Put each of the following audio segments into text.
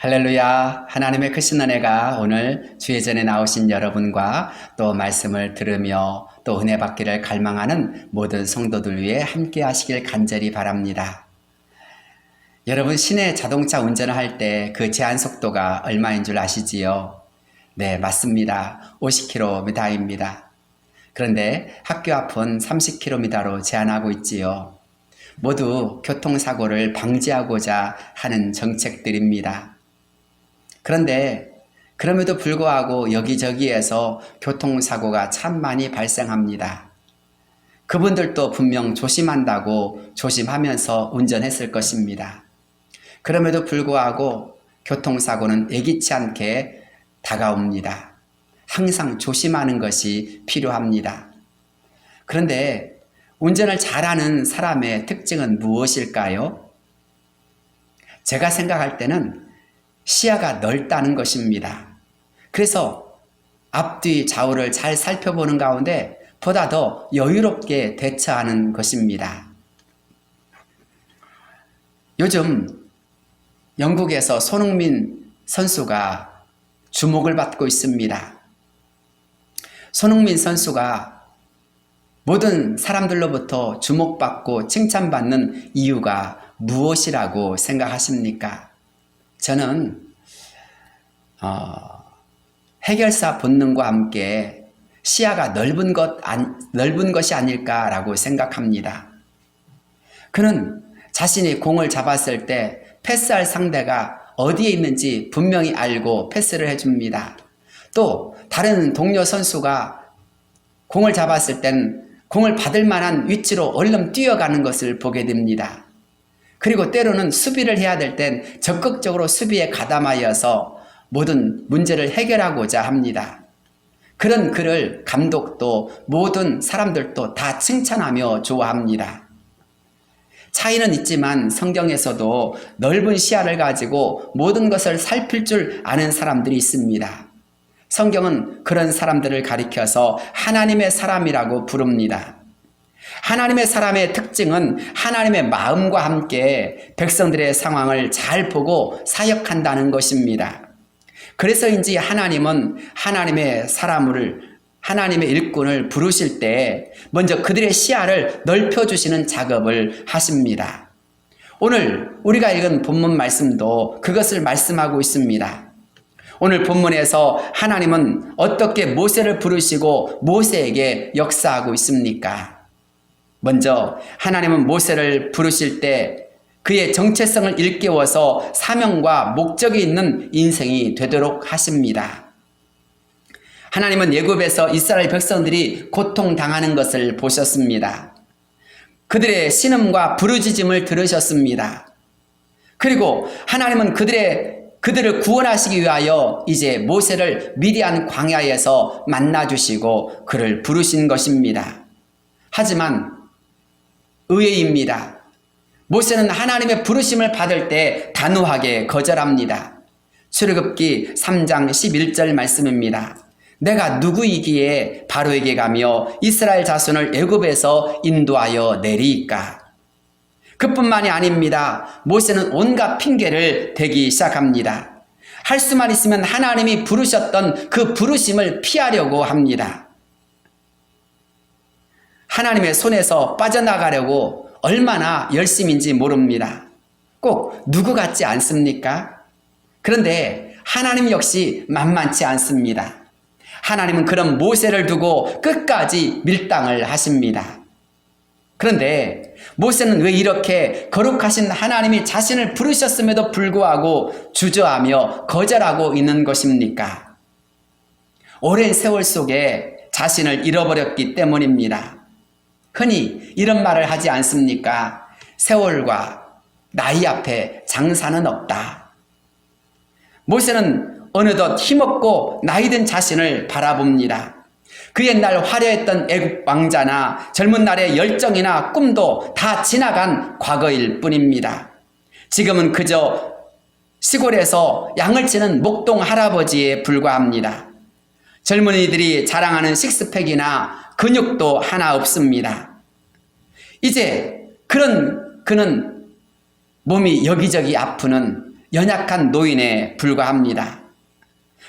할렐루야. 하나님의 크신 은혜가 오늘 주의 전에 나오신 여러분과 또 말씀을 들으며 또 은혜 받기를 갈망하는 모든 성도들 위해 함께 하시길 간절히 바랍니다. 여러분, 시내 자동차 운전을 할 때 그 제한 속도가 얼마인 줄 아시지요? 네, 맞습니다. 50km입니다. 그런데 학교 앞은 30km로 제한하고 있지요. 모두 교통사고를 방지하고자 하는 정책들입니다. 그런데 그럼에도 불구하고 여기저기에서 교통사고가 참 많이 발생합니다. 그분들도 분명 조심한다고 조심하면서 운전했을 것입니다. 그럼에도 불구하고 교통사고는 예기치 않게 다가옵니다. 항상 조심하는 것이 필요합니다. 그런데 운전을 잘하는 사람의 특징은 무엇일까요? 제가 생각할 때는 시야가 넓다는 것입니다. 그래서 앞뒤 좌우를 잘 살펴보는 가운데 보다 더 여유롭게 대처하는 것입니다. 요즘 영국에서 손흥민 선수가 주목을 받고 있습니다. 손흥민 선수가 모든 사람들로부터 주목받고 칭찬받는 이유가 무엇이라고 생각하십니까? 저는 해결사 본능과 함께 시야가 넓은 것이 아닐까라고 생각합니다. 그는 자신이 공을 잡았을 때 패스할 상대가 어디에 있는지 분명히 알고 패스를 해줍니다. 또 다른 동료 선수가 공을 잡았을 땐 공을 받을 만한 위치로 얼른 뛰어가는 것을 보게 됩니다. 그리고 때로는 수비를 해야 될 땐 적극적으로 수비에 가담하여서 모든 문제를 해결하고자 합니다. 그런 그를 감독도 모든 사람들도 다 칭찬하며 좋아합니다. 차이는 있지만 성경에서도 넓은 시야를 가지고 모든 것을 살필 줄 아는 사람들이 있습니다. 성경은 그런 사람들을 가리켜서 하나님의 사람이라고 부릅니다. 하나님의 사람의 특징은 하나님의 마음과 함께 백성들의 상황을 잘 보고 사역한다는 것입니다. 그래서인지 하나님은 하나님의 하나님의 일꾼을 부르실 때 먼저 그들의 시야를 넓혀주시는 작업을 하십니다. 오늘 우리가 읽은 본문 말씀도 그것을 말씀하고 있습니다. 오늘 본문에서 하나님은 어떻게 모세를 부르시고 모세에게 역사하고 있습니까? 먼저 하나님은 모세를 부르실 때 그의 정체성을 일깨워서 사명과 목적이 있는 인생이 되도록 하십니다. 하나님은 애굽에서 이스라엘 백성들이 고통당하는 것을 보셨습니다. 그들의 신음과 부르짖음을 들으셨습니다. 그리고 하나님은 그들을 구원하시기 위하여 이제 모세를 미디안 광야에서 만나주시고 그를 부르신 것입니다. 하지만 의외입니다. 모세는 하나님의 부르심을 받을 때 단호하게 거절합니다. 출애굽기 3장 11절 말씀입니다. 내가 누구이기에 바로에게 가며 이스라엘 자손을 애굽에서 인도하여 내리이까. 그뿐만이 아닙니다. 모세는 온갖 핑계를 대기 시작합니다. 할 수만 있으면 하나님이 부르셨던 그 부르심을 피하려고 합니다. 하나님의 손에서 빠져나가려고 얼마나 열심인지 모릅니다. 꼭 누구 같지 않습니까? 그런데 하나님 역시 만만치 않습니다. 하나님은 그런 모세를 두고 끝까지 밀당을 하십니다. 그런데 모세는 왜 이렇게 거룩하신 하나님이 자신을 부르셨음에도 불구하고 주저하며 거절하고 있는 것입니까? 오랜 세월 속에 자신을 잃어버렸기 때문입니다. 흔히 이런 말을 하지 않습니까? 세월과 나이 앞에 장사는 없다. 모세는 어느덧 힘없고 나이든 자신을 바라봅니다. 그 옛날 화려했던 애굽 왕자나 젊은 날의 열정이나 꿈도 다 지나간 과거일 뿐입니다. 지금은 그저 시골에서 양을 치는 목동 할아버지에 불과합니다. 젊은이들이 자랑하는 식스팩이나 근육도 하나 없습니다. 이제 그는 몸이 여기저기 아프는 연약한 노인에 불과합니다.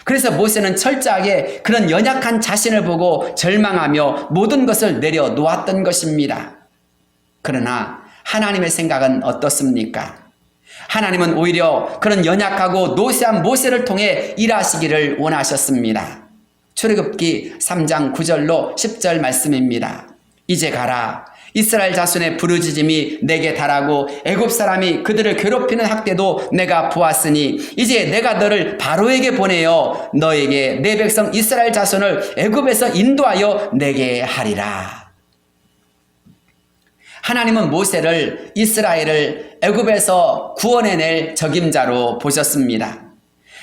그래서 모세는 철저하게 그런 연약한 자신을 보고 절망하며 모든 것을 내려놓았던 것입니다. 그러나 하나님의 생각은 어떻습니까? 하나님은 오히려 그런 연약하고 노쇠한 모세를 통해 일하시기를 원하셨습니다. 출애굽기 3장 9절로 10절 말씀입니다. 이제 가라. 이스라엘 자손의 부르짖음이 내게 달하고 애굽 사람이 그들을 괴롭히는 학대도 내가 보았으니 이제 내가 너를 바로에게 보내어 너에게 내 백성 이스라엘 자손을 애굽에서 인도하여 내게 하리라. 하나님은 모세를 이스라엘을 애굽에서 구원해낼 적임자로 보셨습니다.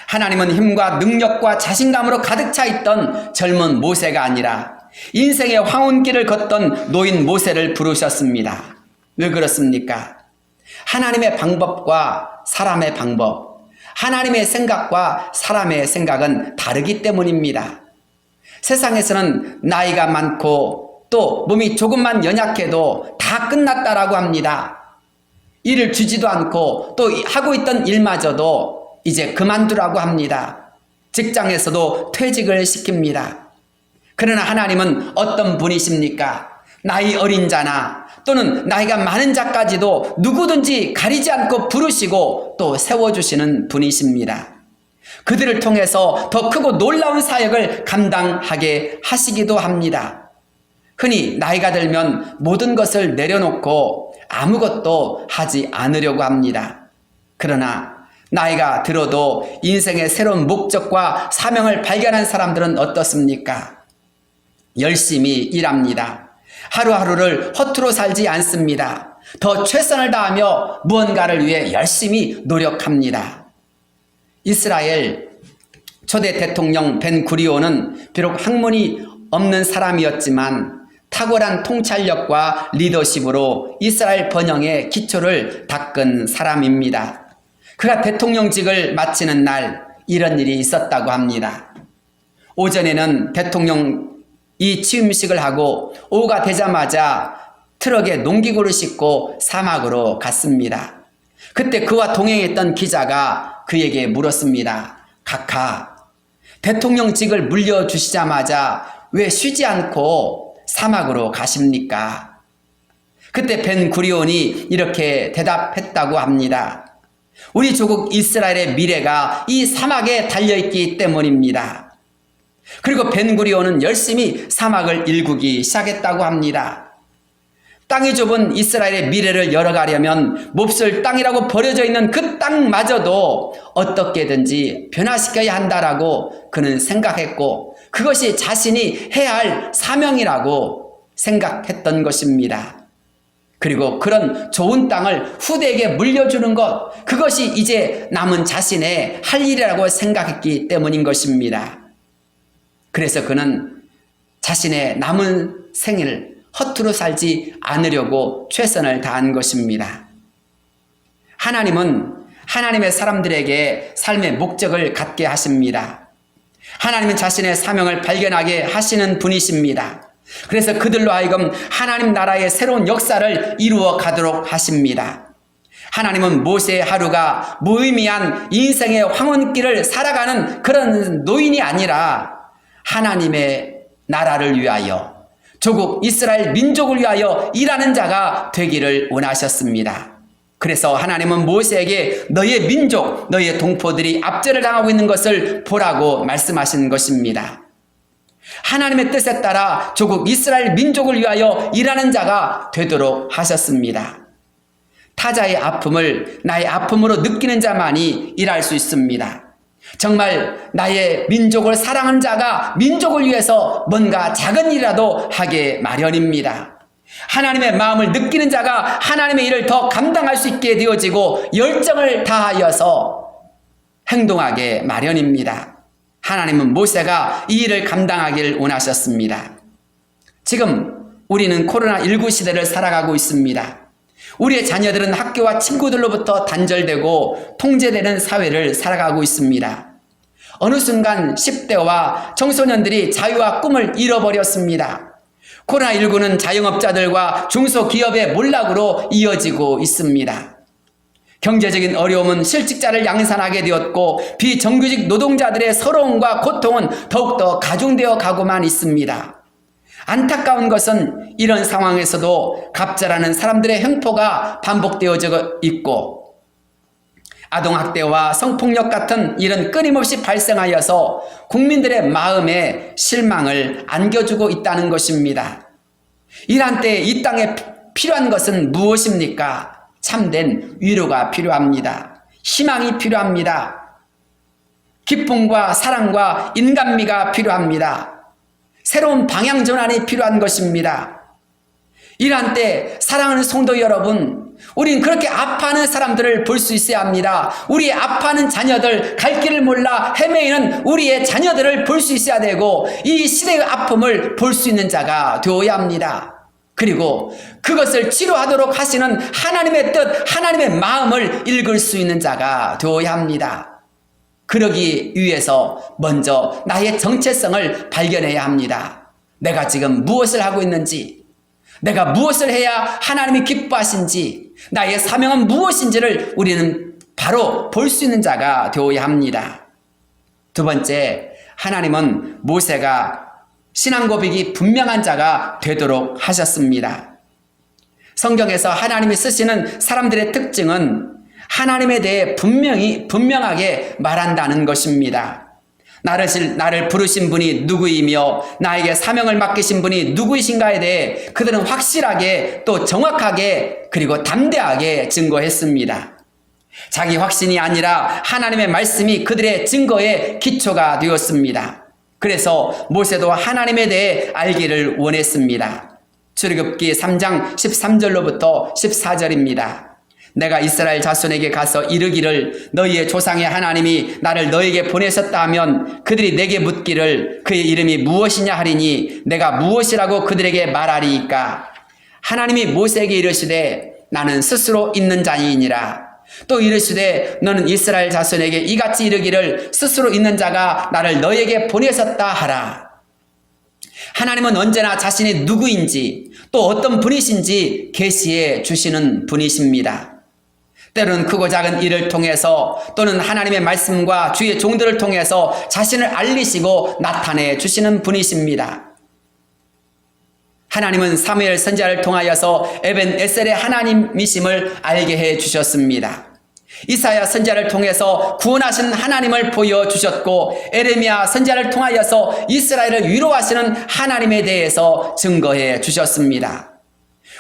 하나님은 힘과 능력과 자신감으로 가득 차 있던 젊은 모세가 아니라 인생의 황혼길을 걷던 노인 모세를 부르셨습니다. 왜 그렇습니까? 하나님의 방법과 사람의 방법, 하나님의 생각과 사람의 생각은 다르기 때문입니다. 세상에서는 나이가 많고 또 몸이 조금만 연약해도 다 끝났다라고 합니다. 일을 주지도 않고 또 하고 있던 일마저도 이제 그만두라고 합니다. 직장에서도 퇴직을 시킵니다. 그러나 하나님은 어떤 분이십니까? 나이 어린 자나 또는 나이가 많은 자까지도 누구든지 가리지 않고 부르시고 또 세워주시는 분이십니다. 그들을 통해서 더 크고 놀라운 사역을 감당하게 하시기도 합니다. 흔히 나이가 들면 모든 것을 내려놓고 아무것도 하지 않으려고 합니다. 그러나 나이가 들어도 인생의 새로운 목적과 사명을 발견한 사람들은 어떻습니까? 열심히 일합니다. 하루하루를 허투루 살지 않습니다. 더 최선을 다하며 무언가를 위해 열심히 노력합니다. 이스라엘 초대 대통령 벤 구리온은 비록 학문이 없는 사람이었지만 탁월한 통찰력과 리더십으로 이스라엘 번영의 기초를 닦은 사람입니다. 그가 대통령직을 마치는 날 이런 일이 있었다고 합니다. 오전에는 대통령이 취임식을 하고 오후가 되자마자 트럭에 농기구를 싣고 사막으로 갔습니다. 그때 그와 동행했던 기자가 그에게 물었습니다. 각하, 대통령직을 물려주시자마자 왜 쉬지 않고 사막으로 가십니까? 그때 벤 구리온이 이렇게 대답했다고 합니다. 우리 조국 이스라엘의 미래가 이 사막에 달려있기 때문입니다. 그리고 벤 구리온은 열심히 사막을 일구기 시작했다고 합니다. 땅이 좁은 이스라엘의 미래를 열어가려면 몹쓸 땅이라고 버려져 있는 그 땅마저도 어떻게든지 변화시켜야 한다라고 그는 생각했고 그것이 자신이 해야 할 사명이라고 생각했던 것입니다. 그리고 그런 좋은 땅을 후대에게 물려주는 것, 그것이 이제 남은 자신의 할 일이라고 생각했기 때문인 것입니다. 그래서 그는 자신의 남은 생을 허투루 살지 않으려고 최선을 다한 것입니다. 하나님은 하나님의 사람들에게 삶의 목적을 갖게 하십니다. 하나님은 자신의 사명을 발견하게 하시는 분이십니다. 그래서 그들로 하여금 하나님 나라의 새로운 역사를 이루어 가도록 하십니다. 하나님은 모세의 하루가 무의미한 인생의 황혼길을 살아가는 그런 노인이 아니라 하나님의 나라를 위하여 조국 이스라엘 민족을 위하여 일하는 자가 되기를 원하셨습니다. 그래서 하나님은 모세에게 너의 민족, 너의 동포들이 압제를 당하고 있는 것을 보라고 말씀하신 것입니다. 하나님의 뜻에 따라 조국 이스라엘 민족을 위하여 일하는 자가 되도록 하셨습니다. 타자의 아픔을 나의 아픔으로 느끼는 자만이 일할 수 있습니다. 정말 나의 민족을 사랑하는 자가 민족을 위해서 뭔가 작은 일이라도 하게 마련입니다. 하나님의 마음을 느끼는 자가 하나님의 일을 더 감당할 수 있게 되어지고 열정을 다하여서 행동하게 마련입니다. 하나님은 모세가 이 일을 감당하길 원하셨습니다. 지금 우리는 코로나19 시대를 살아가고 있습니다. 우리의 자녀들은 학교와 친구들로부터 단절되고 통제되는 사회를 살아가고 있습니다. 어느 순간 10대와 청소년들이 자유와 꿈을 잃어버렸습니다. 코로나19는 자영업자들과 중소기업의 몰락으로 이어지고 있습니다. 경제적인 어려움은 실직자를 양산하게 되었고 비정규직 노동자들의 서러움과 고통은 더욱더 가중되어 가고만 있습니다. 안타까운 것은 이런 상황에서도 갑자라는 사람들의 횡포가 반복되어져 있고 아동학대와 성폭력 같은 일은 끊임없이 발생하여서 국민들의 마음에 실망을 안겨주고 있다는 것입니다. 이러한 때에 이 땅에 필요한 것은 무엇입니까? 참된 위로가 필요합니다. 희망이 필요합니다. 기쁨과 사랑과 인간미가 필요합니다. 새로운 방향 전환이 필요한 것입니다. 이러한 때 사랑하는 성도 여러분, 우린 그렇게 아파하는 사람들을 볼 수 있어야 합니다. 우리의 아파하는 자녀들, 갈 길을 몰라 헤매이는 우리의 자녀들을 볼 수 있어야 되고 이 시대의 아픔을 볼 수 있는 자가 되어야 합니다. 그리고 그것을 치료하도록 하시는 하나님의 뜻, 하나님의 마음을 읽을 수 있는 자가 되어야 합니다. 그러기 위해서 먼저 나의 정체성을 발견해야 합니다. 내가 지금 무엇을 하고 있는지, 내가 무엇을 해야 하나님이 기뻐하신지, 나의 사명은 무엇인지를 우리는 바로 볼 수 있는 자가 되어야 합니다. 두 번째, 하나님은 모세가 신앙 고백이 분명한 자가 되도록 하셨습니다. 성경에서 하나님이 쓰시는 사람들의 특징은 하나님에 대해 분명하게 말한다는 것입니다. 나를 부르신 분이 누구이며 나에게 사명을 맡기신 분이 누구이신가에 대해 그들은 확실하게 또 정확하게 그리고 담대하게 증거했습니다. 자기 확신이 아니라 하나님의 말씀이 그들의 증거의 기초가 되었습니다. 그래서 모세도 하나님에 대해 알기를 원했습니다. 출애굽기 3장 13절로부터 14절입니다. 내가 이스라엘 자손에게 가서 이르기를 너희의 조상의 하나님이 나를 너에게 보내셨다 하면 그들이 내게 묻기를 그의 이름이 무엇이냐 하리니 내가 무엇이라고 그들에게 말하리이까. 하나님이 모세에게 이르시되 나는 스스로 있는 자이니라. 또 이르시되 너는 이스라엘 자손에게 이같이 이르기를 스스로 있는 자가 나를 너에게 보내셨다 하라. 하나님은 언제나 자신이 누구인지 또 어떤 분이신지 계시해 주시는 분이십니다. 때로는 크고 작은 일을 통해서 또는 하나님의 말씀과 주의 종들을 통해서 자신을 알리시고 나타내 주시는 분이십니다. 하나님은 사무엘 선지자를 통하여서 에벤에셀의 하나님이심을 알게 해 주셨습니다. 이사야 선지자를 통해서 구원하신 하나님을 보여주셨고 에레미야 선지자를 통하여서 이스라엘을 위로하시는 하나님에 대해서 증거해 주셨습니다.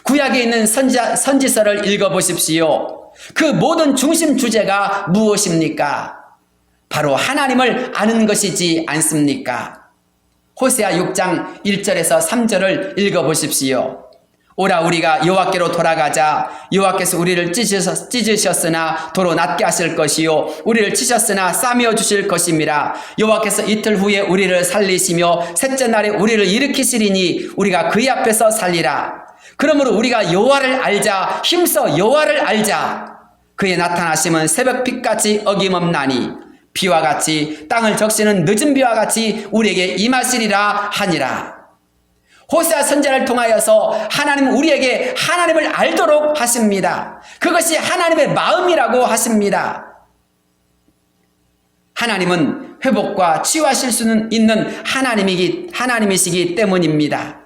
구약에 있는 선지서를 읽어보십시오. 그 모든 중심 주제가 무엇입니까? 바로 하나님을 아는 것이지 않습니까? 호세아 6장 1절에서 3절을 읽어보십시오. 오라 우리가 여호와께로 돌아가자. 여호와께서 우리를 찢으셨으나 도로 낫게 하실 것이요 우리를 치셨으나 싸매어 주실 것임이라. 여호와께서 이틀 후에 우리를 살리시며 셋째 날에 우리를 일으키시리니 우리가 그의 앞에서 살리라. 그러므로 우리가 여호와를 알자. 힘써 여호와를 알자. 그의 나타나심은 새벽빛같이 어김없나니 비와 같이 땅을 적시는 늦은 비와 같이 우리에게 임하시리라 하니라. 호세아 선지자를 통하여서 하나님은 우리에게 하나님을 알도록 하십니다. 그것이 하나님의 마음이라고 하십니다. 하나님은 회복과 치유하실 수는 있는 하나님이시기 때문입니다.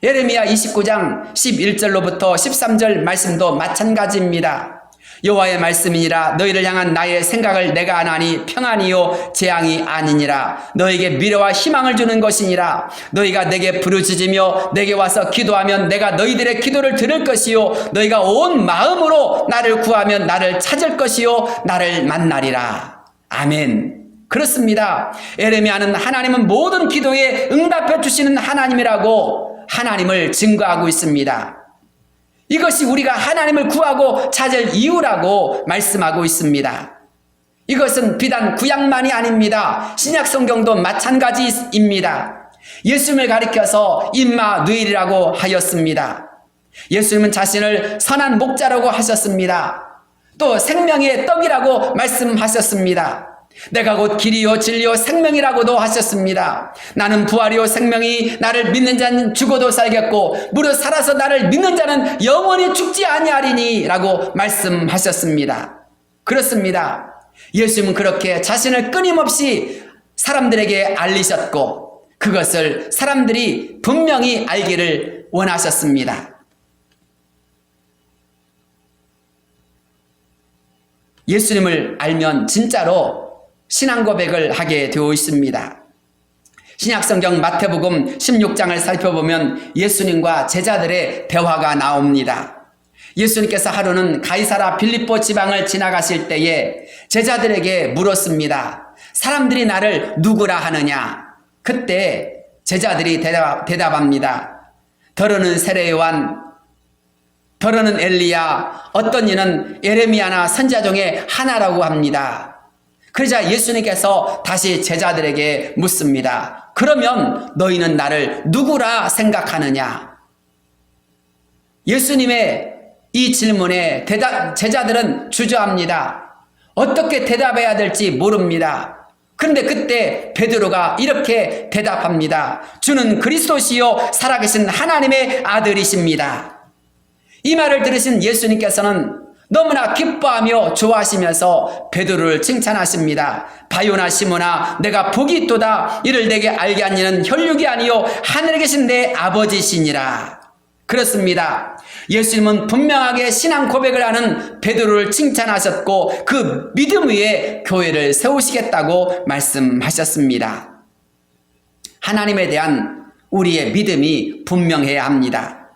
예레미야 29장 11절로부터 13절 말씀도 마찬가지입니다. 여호와의 말씀이니라. 너희를 향한 나의 생각을 내가 아나니 평안이요 재앙이 아니니라. 너에게 미래와 희망을 주는 것이니라. 너희가 내게 부르짖으며 내게 와서 기도하면 내가 너희들의 기도를 들을 것이요 너희가 온 마음으로 나를 구하면 나를 찾을 것이요 나를 만나리라. 아멘. 그렇습니다. 예레미야는 하나님은 모든 기도에 응답해 주시는 하나님이라고 하나님을 증거하고 있습니다. 이것이 우리가 하나님을 구하고 찾을 이유라고 말씀하고 있습니다. 이것은 비단 구약만이 아닙니다. 신약 성경도 마찬가지입니다. 예수님을 가리켜서 임마누엘이라고 하였습니다. 예수님은 자신을 선한 목자라고 하셨습니다. 또 생명의 떡이라고 말씀하셨습니다. 내가 곧 길이요 진리요 생명이라고도 하셨습니다. 나는 부활이요 생명이 나를 믿는 자는 죽어도 살겠고 무릇 살아서 나를 믿는 자는 영원히 죽지 아니하리니 라고 말씀하셨습니다. 그렇습니다. 예수님은 그렇게 자신을 끊임없이 사람들에게 알리셨고 그것을 사람들이 분명히 알기를 원하셨습니다. 예수님을 알면 진짜로 신앙 고백을 하게 되어 있습니다. 신약성경 마태복음 16장을 살펴보면 예수님과 제자들의 대화가 나옵니다. 예수님께서 하루는 가이사라 빌립보 지방을 지나가실 때에 제자들에게 물었습니다. 사람들이 나를 누구라 하느냐? 그때 제자들이 대답합니다. 더러는 세례 요한, 더러는 엘리야, 어떤 이는 예레미야나 선지자 중에 하나라고 합니다. 그러자 예수님께서 다시 제자들에게 묻습니다. 그러면 너희는 나를 누구라 생각하느냐? 예수님의 이 질문에 제자들은 주저합니다. 어떻게 대답해야 될지 모릅니다. 그런데 그때 베드로가 이렇게 대답합니다. 주는 그리스도시요 살아계신 하나님의 아들이십니다. 이 말을 들으신 예수님께서는 너무나 기뻐하며 좋아하시면서 베드로를 칭찬하십니다. 바요나 시몬아 내가 복이 있도다. 이를 내게 알게 한 이는 혈육이 아니요 하늘에 계신 내 아버지시니라. 그렇습니다. 예수님은 분명하게 신앙 고백을 하는 베드로를 칭찬하셨고 그 믿음 위에 교회를 세우시겠다고 말씀하셨습니다. 하나님에 대한 우리의 믿음이 분명해야 합니다.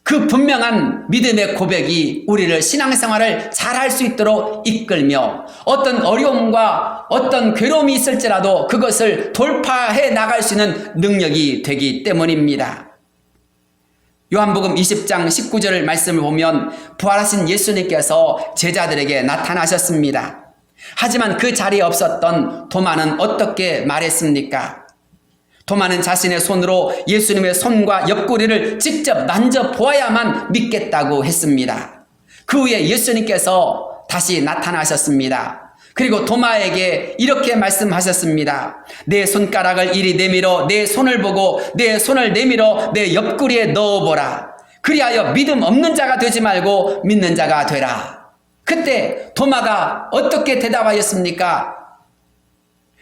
그 분명한 믿음의 고백이 우리를 신앙생활을 잘할 수 있도록 이끌며 어떤 어려움과 어떤 괴로움이 있을지라도 그것을 돌파해 나갈 수 있는 능력이 되기 때문입니다. 요한복음 20장 19절 말씀을 보면 부활하신 예수님께서 제자들에게 나타나셨습니다. 하지만 그 자리에 없었던 도마는 어떻게 말했습니까? 도마는 자신의 손으로 예수님의 손과 옆구리를 직접 만져보아야만 믿겠다고 했습니다. 그 후에 예수님께서 다시 나타나셨습니다. 그리고 도마에게 이렇게 말씀하셨습니다. 내 손가락을 이리 내밀어 내 손을 보고 내 손을 내밀어 내 옆구리에 넣어보라. 그리하여 믿음 없는 자가 되지 말고 믿는 자가 되라. 그때 도마가 어떻게 대답하였습니까?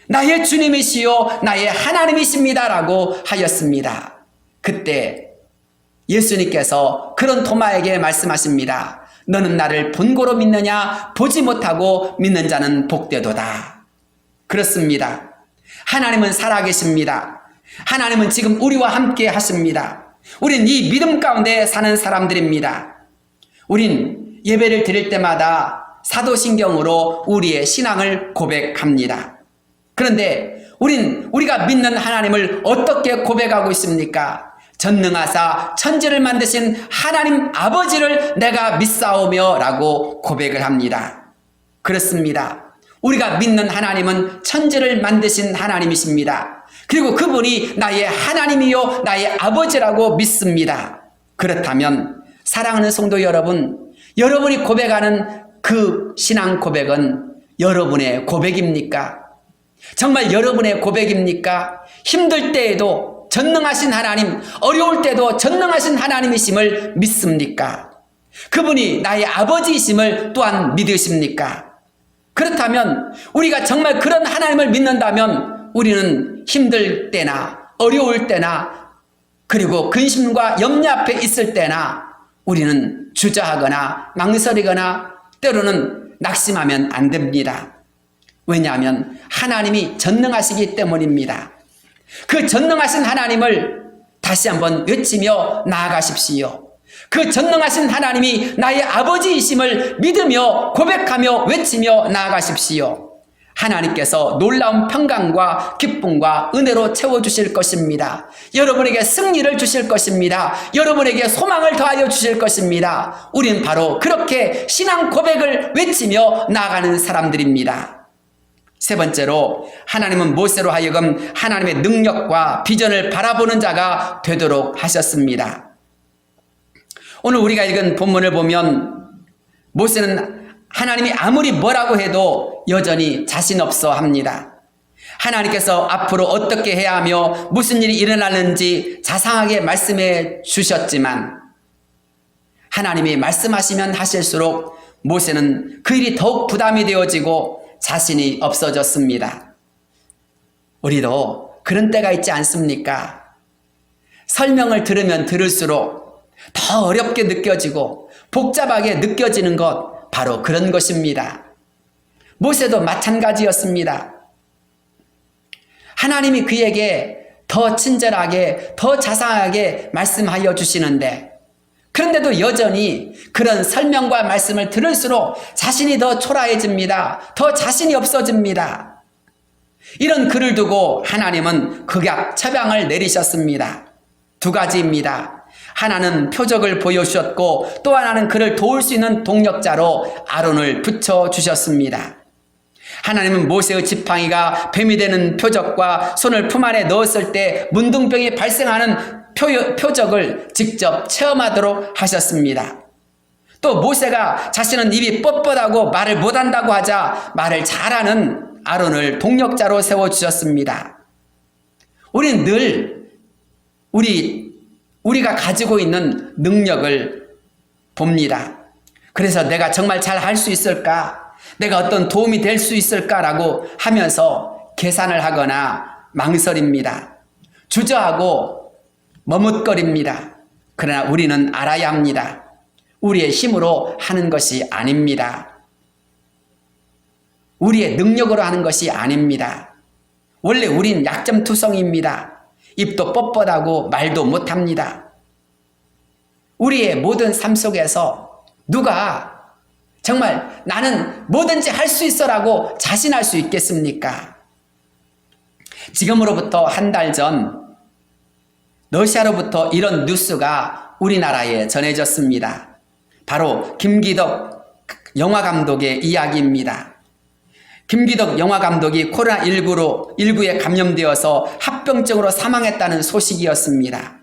나의 주님이시요 나의 하나님이십니다 라고 하였습니다. 그때 예수님께서 그런 도마에게 말씀하십니다. 너는 나를 본고로 믿느냐? 보지 못하고 믿는 자는 복되도다. 그렇습니다. 하나님은 살아계십니다. 하나님은 지금 우리와 함께 하십니다. 우린 이 믿음 가운데 사는 사람들입니다. 우린 예배를 드릴 때마다 사도신경으로 우리의 신앙을 고백합니다. 그런데 우리가 믿는 하나님을 어떻게 고백하고 있습니까? 전능하사 천지를 만드신 하나님 아버지를 내가 믿사오며 라고 고백을 합니다. 그렇습니다. 우리가 믿는 하나님은 천지를 만드신 하나님이십니다. 그리고 그분이 나의 하나님이요 나의 아버지라고 믿습니다. 그렇다면 사랑하는 성도 여러분, 여러분이 고백하는 그 신앙 고백은 여러분의 고백입니까? 정말 여러분의 고백입니까? 힘들 때에도 전능하신 하나님, 어려울 때도 전능하신 하나님이심을 믿습니까? 그분이 나의 아버지이심을 또한 믿으십니까? 그렇다면 우리가 정말 그런 하나님을 믿는다면 우리는 힘들 때나 어려울 때나 그리고 근심과 염려 앞에 있을 때나 우리는 주저하거나 망설이거나 때로는 낙심하면 안 됩니다. 왜냐하면 하나님이 전능하시기 때문입니다. 그 전능하신 하나님을 다시 한번 외치며 나아가십시오. 그 전능하신 하나님이 나의 아버지이심을 믿으며 고백하며 외치며 나아가십시오. 하나님께서 놀라운 평강과 기쁨과 은혜로 채워주실 것입니다. 여러분에게 승리를 주실 것입니다. 여러분에게 소망을 더하여 주실 것입니다. 우린 바로 그렇게 신앙 고백을 외치며 나아가는 사람들입니다. 세 번째로 하나님은 모세로 하여금 하나님의 능력과 비전을 바라보는 자가 되도록 하셨습니다. 오늘 우리가 읽은 본문을 보면 모세는 하나님이 아무리 뭐라고 해도 여전히 자신 없어 합니다. 하나님께서 앞으로 어떻게 해야 하며 무슨 일이 일어나는지 자상하게 말씀해 주셨지만 하나님이 말씀하시면 하실수록 모세는 그 일이 더욱 부담이 되어지고 자신이 없어졌습니다. 우리도 그런 때가 있지 않습니까? 설명을 들으면 들을수록 더 어렵게 느껴지고 복잡하게 느껴지는 것 바로 그런 것입니다. 모세도 마찬가지였습니다. 하나님이 그에게 더 친절하게 더 자상하게 말씀하여 주시는데 그런데도 여전히 그런 설명과 말씀을 들을수록 자신이 더 초라해집니다. 더 자신이 없어집니다. 이런 글을 두고 하나님은 극약 처방을 내리셨습니다. 두 가지입니다. 하나는 표적을 보여주셨고 또 하나는 그를 도울 수 있는 동력자로 아론을 붙여주셨습니다. 하나님은 모세의 지팡이가 뱀이 되는 표적과 손을 품 안에 넣었을 때 문둥병이 발생하는 표적을 직접 체험하도록 하셨습니다. 또 모세가 자신은 입이 뻣뻣하고 말을 못한다고 하자 말을 잘하는 아론을 동력자로 세워주셨습니다. 우리는 늘 우리가 가지고 있는 능력을 봅니다. 그래서 내가 정말 잘 할 수 있을까? 내가 어떤 도움이 될 수 있을까라고 하면서 계산을 하거나 망설입니다. 주저하고 머뭇거립니다. 그러나 우리는 알아야 합니다. 우리의 힘으로 하는 것이 아닙니다. 우리의 능력으로 하는 것이 아닙니다. 원래 우린 약점투성입니다. 입도 뻣뻣하고 말도 못합니다. 우리의 모든 삶 속에서 누가 정말 나는 뭐든지 할 수 있어라고 자신할 수 있겠습니까? 지금으로부터 한 달 전 러시아로부터 이런 뉴스가 우리나라에 전해졌습니다. 바로 김기덕 영화감독의 이야기입니다. 김기덕 영화감독이 코로나19에 감염되어서 합병증으로 사망했다는 소식이었습니다.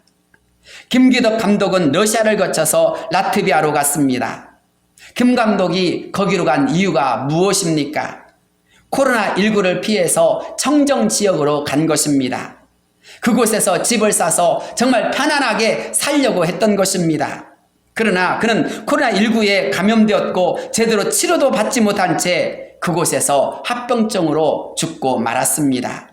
김기덕 감독은 러시아를 거쳐서 라트비아로 갔습니다. 김 감독이 거기로 간 이유가 무엇입니까? 코로나19를 피해서 청정지역으로 간 것입니다. 그곳에서 집을 싸서 정말 편안하게 살려고 했던 것입니다. 그러나 그는 코로나19에 감염되었고 제대로 치료도 받지 못한 채 그곳에서 합병증으로 죽고 말았습니다.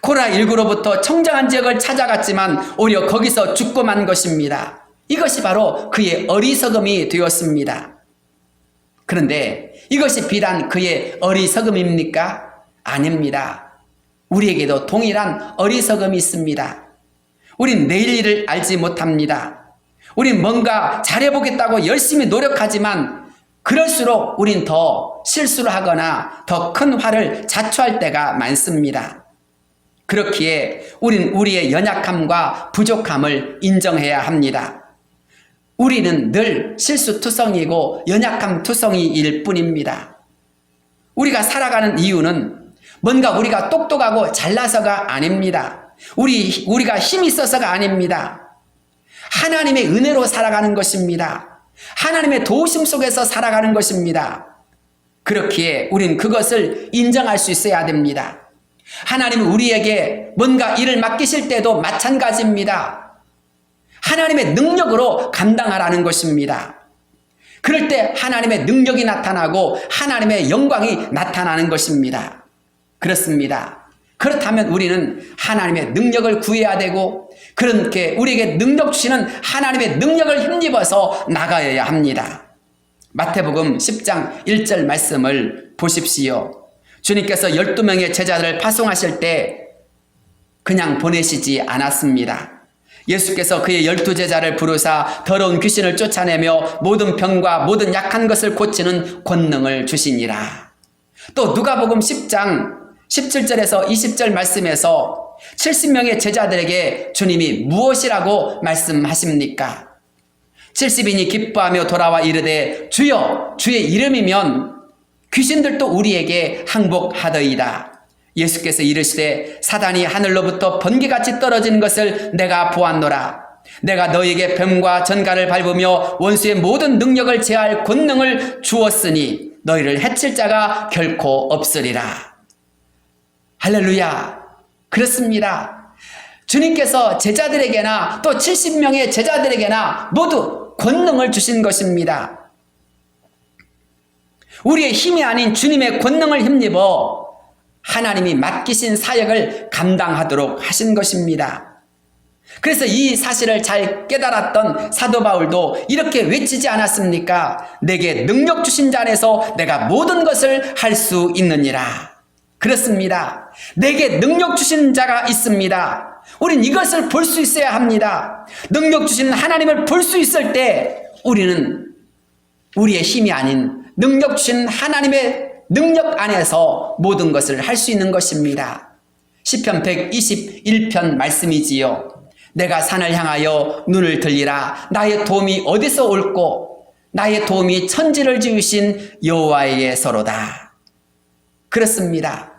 코로나19로부터 청정한 지역을 찾아갔지만 오히려 거기서 죽고 만 것입니다. 이것이 바로 그의 어리석음이 되었습니다. 그런데 이것이 비단 그의 어리석음입니까? 아닙니다. 우리에게도 동일한 어리석음이 있습니다. 우린 내일 일을 알지 못합니다. 우린 뭔가 잘해보겠다고 열심히 노력하지만 그럴수록 우린 더 실수를 하거나 더 큰 화를 자초할 때가 많습니다. 그렇기에 우린 우리의 연약함과 부족함을 인정해야 합니다. 우리는 늘 실수투성이고 연약함투성이일 뿐입니다. 우리가 살아가는 이유는 뭔가 우리가 똑똑하고 잘나서가 아닙니다. 우리가 힘이 있어서가 아닙니다. 하나님의 은혜로 살아가는 것입니다. 하나님의 도우심 속에서 살아가는 것입니다. 그렇기에 우린 그것을 인정할 수 있어야 됩니다. 하나님은 우리에게 뭔가 일을 맡기실 때도 마찬가지입니다. 하나님의 능력으로 감당하라는 것입니다. 그럴 때 하나님의 능력이 나타나고 하나님의 영광이 나타나는 것입니다. 그렇습니다. 그렇다면 우리는 하나님의 능력을 구해야 되고 그렇게 우리에게 능력 주시는 하나님의 능력을 힘입어서 나가야 합니다. 마태복음 10장 1절 말씀을 보십시오. 주님께서 12명의 제자들을 파송하실 때 그냥 보내시지 않았습니다. 예수께서 그의 12제자를 부르사 더러운 귀신을 쫓아내며 모든 병과 모든 약한 것을 고치는 권능을 주시니라. 또 누가복음 10장 17절에서 20절 말씀에서 70명의 제자들에게 주님이 무엇이라고 말씀하십니까? 70인이 기뻐하며 돌아와 이르되 주여 주의 이름이면 귀신들도 우리에게 항복하더이다. 예수께서 이르시되 사단이 하늘로부터 번개같이 떨어지는 것을 내가 보았노라. 내가 너에게 뱀과 전갈을 밟으며 원수의 모든 능력을 제할 권능을 주었으니 너희를 해칠 자가 결코 없으리라. 할렐루야. 그렇습니다. 주님께서 제자들에게나 또 70명의 제자들에게나 모두 권능을 주신 것입니다. 우리의 힘이 아닌 주님의 권능을 힘입어 하나님이 맡기신 사역을 감당하도록 하신 것입니다. 그래서 이 사실을 잘 깨달았던 사도 바울도 이렇게 외치지 않았습니까? 내게 능력 주신 자 안에서 내가 모든 것을 할 수 있느니라. 그렇습니다. 내게 능력 주신 자가 있습니다. 우린 이것을 볼 수 있어야 합니다. 능력 주신 하나님을 볼 수 있을 때 우리는 우리의 힘이 아닌 능력 주신 하나님의 능력 안에서 모든 것을 할 수 있는 것입니다. 시편 121편 말씀이지요. 내가 산을 향하여 눈을 들리라. 나의 도움이 어디서 올꼬? 나의 도움이 천지를 지으신 여호와에게서로다. 그렇습니다.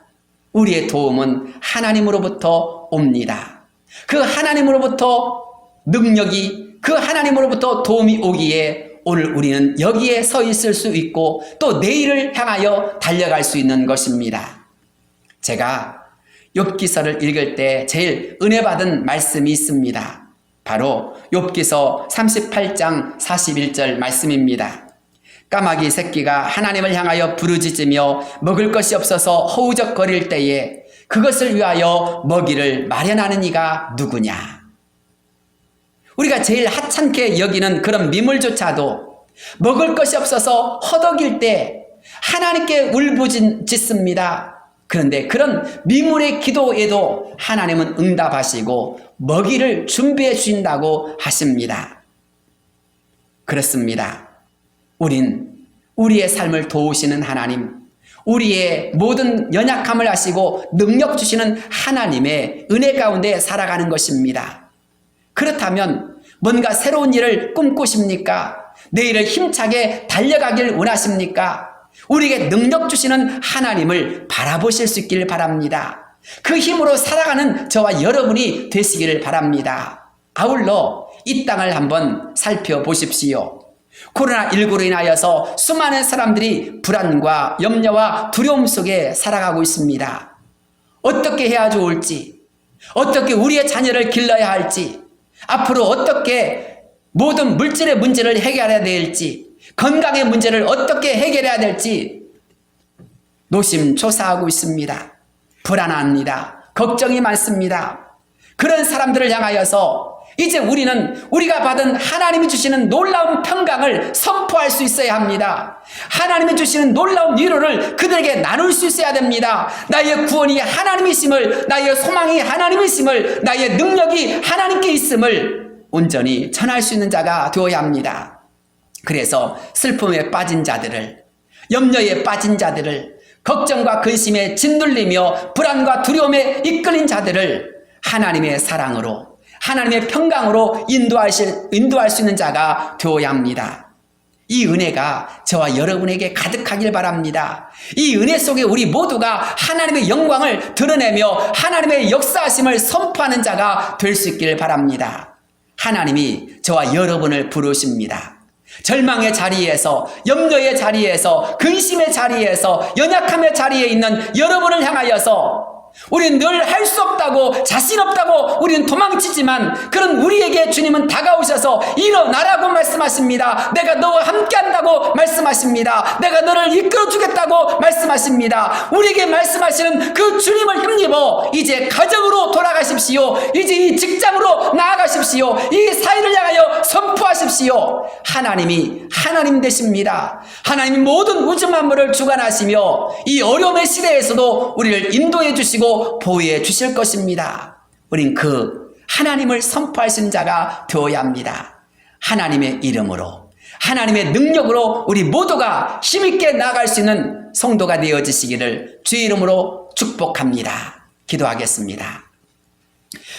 우리의 도움은 하나님으로부터 옵니다. 그 하나님으로부터 능력이, 그 하나님으로부터 도움이 오기에 오늘 우리는 여기에 서 있을 수 있고 또 내일을 향하여 달려갈 수 있는 것입니다. 제가 욥기서를 읽을 때 제일 은혜 받은 말씀이 있습니다. 바로 욥기서 38장 41절 말씀입니다. 까마귀 새끼가 하나님을 향하여 부르짖으며 먹을 것이 없어서 허우적거릴 때에 그것을 위하여 먹이를 마련하는 이가 누구냐? 우리가 제일 하찮게 여기는 그런 미물조차도 먹을 것이 없어서 허덕일 때 하나님께 울부짖습니다. 그런데 그런 미물의 기도에도 하나님은 응답하시고 먹이를 준비해 주신다고 하십니다. 그렇습니다. 우린 우리의 삶을 도우시는 하나님, 우리의 모든 연약함을 아시고 능력 주시는 하나님의 은혜 가운데 살아가는 것입니다. 그렇다면 뭔가 새로운 일을 꿈꾸십니까? 내일을 힘차게 달려가길 원하십니까? 우리에게 능력 주시는 하나님을 바라보실 수 있기를 바랍니다. 그 힘으로 살아가는 저와 여러분이 되시기를 바랍니다. 아울러 이 땅을 한번 살펴보십시오. 코로나19로 인하여서 수많은 사람들이 불안과 염려와 두려움 속에 살아가고 있습니다. 어떻게 해야 좋을지, 어떻게 우리의 자녀를 길러야 할지, 앞으로 어떻게 모든 물질의 문제를 해결해야 될지, 건강의 문제를 어떻게 해결해야 될지 노심초사하고 있습니다. 불안합니다. 걱정이 많습니다. 그런 사람들을 향하여서 이제 우리는 우리가 받은 하나님이 주시는 놀라운 평강을 선포할 수 있어야 합니다. 하나님이 주시는 놀라운 위로를 그들에게 나눌 수 있어야 됩니다. 나의 구원이 하나님이심을, 나의 소망이 하나님이심을, 나의 능력이 하나님께 있음을 온전히 전할 수 있는 자가 되어야 합니다. 그래서 슬픔에 빠진 자들을, 염려에 빠진 자들을, 걱정과 근심에 짓눌리며 불안과 두려움에 이끌린 자들을 하나님의 사랑으로, 하나님의 평강으로 인도할 수 있는 자가 되어야 합니다. 이 은혜가 저와 여러분에게 가득하길 바랍니다. 이 은혜 속에 우리 모두가 하나님의 영광을 드러내며 하나님의 역사하심을 선포하는 자가 될 수 있기를 바랍니다. 하나님이 저와 여러분을 부르십니다. 절망의 자리에서, 염려의 자리에서, 근심의 자리에서, 연약함의 자리에 있는 여러분을 향하여서 우리는 늘 할 수 없다고, 자신 없다고 우리는 도망치지만 그런 우리에게 주님은 다가오셔서 일어나라고 말씀하십니다. 내가 너와 함께 한다고 말씀하십니다. 내가 너를 이끌어 주겠다고 말씀하십니다. 우리에게 말씀하시는 그 주님을 힘입어 이제 가정으로 돌아가십시오. 이제 이 직장으로 나아가십시오. 이 사회를 향하여 선포하십시오. 하나님이 하나님 되십니다. 하나님이 모든 우주 만물을 주관하시며 이 어려움의 시대에서도 우리를 인도해 주시고 보호해 주실 것입니다. 우린 그 하나님을 선포하신 자가 되어야 합니다. 하나님의 이름으로, 하나님의 능력으로 우리 모두가 힘있게 나아갈 수 있는 성도가 되어지시기를 주의 이름으로 축복합니다. 기도하겠습니다.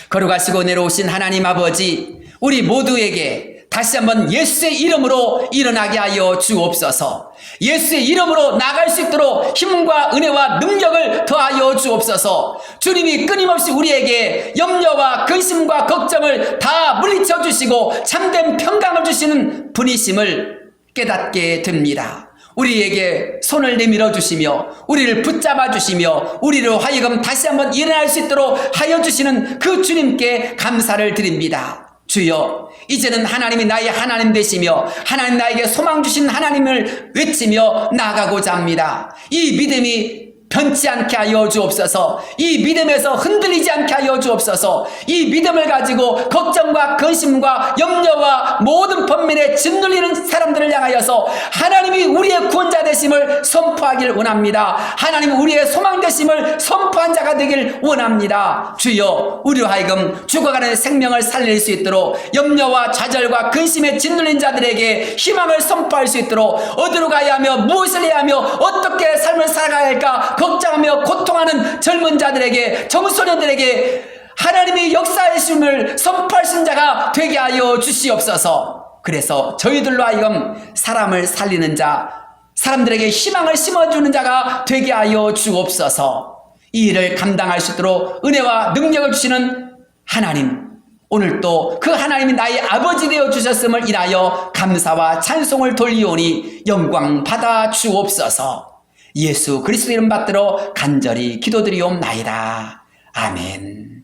거룩하시고 내려오신 하나님 아버지, 우리 모두에게 다시 한번 예수의 이름으로 일어나게 하여 주옵소서. 예수의 이름으로 나갈 수 있도록 힘과 은혜와 능력을 더하여 주옵소서. 주님이 끊임없이 우리에게 염려와 근심과 걱정을 다 물리쳐 주시고 참된 평강을 주시는 분이심을 깨닫게 됩니다. 우리에게 손을 내밀어 주시며 우리를 붙잡아 주시며 우리를 하여금 다시 한번 일어날 수 있도록 하여 주시는 그 주님께 감사를 드립니다. 주여, 이제는 하나님이 나의 하나님 되시며 하나님 나에게 소망 주신 하나님을 외치며 나아가고자 합니다. 이 믿음이 변치 않게 하여 주옵소서. 이 믿음에서 흔들리지 않게 하여 주옵소서. 이 믿음을 가지고 걱정과 근심과 염려와 모든 번민에 짓눌리는 사람들을 향하여서 하나님이 우리의 구원자 되심을 선포하길 원합니다. 하나님이 우리의 소망 되심을 선포한 자가 되길 원합니다. 주여, 우리로 하여금 죽어가는 생명을 살릴 수 있도록 염려와 좌절과 근심에 짓눌린 자들에게 희망을 선포할 수 있도록 어디로 가야 하며 무엇을 해야 하며 어떻게 삶을 살아가야 할까 걱정하며 고통하는 젊은 자들에게, 청소년들에게 하나님의 역사하심을 선포하신 자가 되게 하여 주시옵소서. 그래서 저희들로 하여금 사람을 살리는 자, 사람들에게 희망을 심어주는 자가 되게 하여 주옵소서. 이 일을 감당할 수 있도록 은혜와 능력을 주시는 하나님, 오늘 또 그 하나님이 나의 아버지 되어 주셨음을 인하여 감사와 찬송을 돌리오니 영광 받아 주옵소서. 예수 그리스도 이름 받들어 간절히 기도드리옵나이다. 아멘.